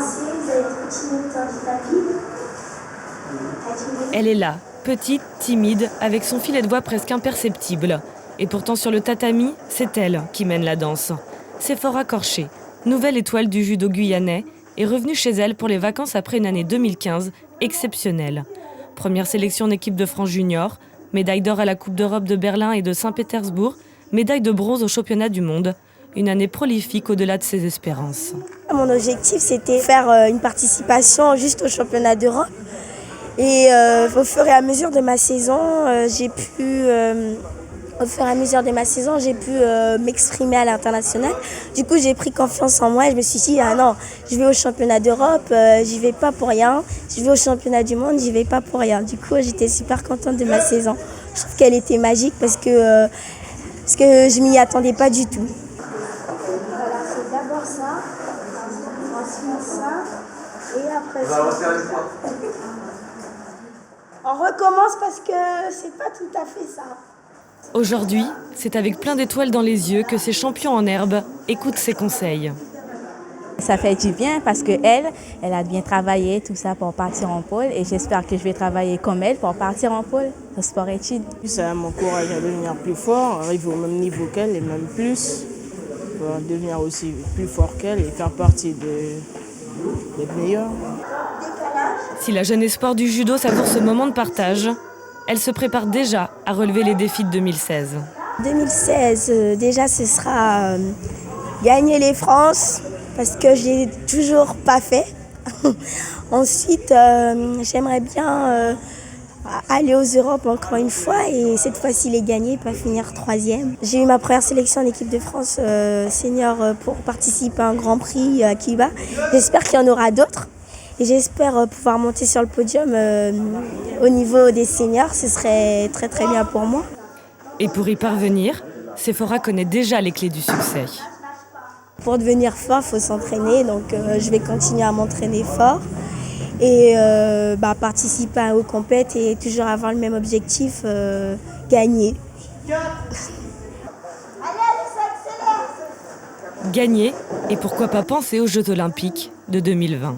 commencer, vous avez 30 minutes en tapis. Elle est là, petite, timide, avec son filet de voix presque imperceptible. Et pourtant sur le tatami, c'est elle qui mène la danse. Séphora Corché, nouvelle étoile du judo guyanais, est revenue chez elle pour les vacances après une année 2015 exceptionnelle. Première sélection en équipe de France junior, médaille d'or à la Coupe d'Europe de Berlin et de Saint-Pétersbourg, médaille de bronze au championnat du monde. Une année prolifique au-delà de ses espérances. Mon objectif, c'était faire une participation juste au championnat d'Europe. Et au fur et à mesure de ma saison, j'ai pu m'exprimer à l'international. Du coup, j'ai pris confiance en moi et je me suis dit, ah non, je vais au championnat d'Europe, j'y vais pas pour rien. Je vais au championnat du monde, j'y vais pas pour rien. Du coup, j'étais super contente de ma saison. Je trouve qu'elle était magique parce que je m'y attendais pas du tout. Voilà, c'est d'abord ça, ensuite ça, et après ça. On recommence parce que c'est pas tout à fait ça. Aujourd'hui, c'est avec plein d'étoiles dans les yeux que ces champions en herbe écoutent ses conseils. Ça fait du bien parce qu'elle a bien travaillé tout ça pour partir en pôle et j'espère que je vais travailler comme elle pour partir en pôle au sport-études. Ça m'encourage à devenir plus fort, arriver au même niveau qu'elle et même plus, pour devenir aussi plus fort qu'elle et faire partie des meilleurs. Si la jeune espoir du judo savoure ce moment de partage, elle se prépare déjà à relever les défis de 2016. 2016, déjà ce sera gagner les France parce que je l'ai toujours pas fait. Ensuite, j'aimerais bien aller aux Europes encore une fois et cette fois-ci les gagner, pas finir 3e. J'ai eu ma première sélection en équipe de France senior pour participer à un Grand Prix à Cuba. J'espère qu'il y en aura d'autres. Et j'espère pouvoir monter sur le podium au niveau des seniors. Ce serait très très bien pour moi. Et pour y parvenir, Séphora connaît déjà les clés du succès. Pour devenir fort, il faut s'entraîner. Donc je vais continuer à m'entraîner fort. Et participer aux compètes et toujours avoir le même objectif, gagner. Gagner et pourquoi pas penser aux Jeux Olympiques de 2020.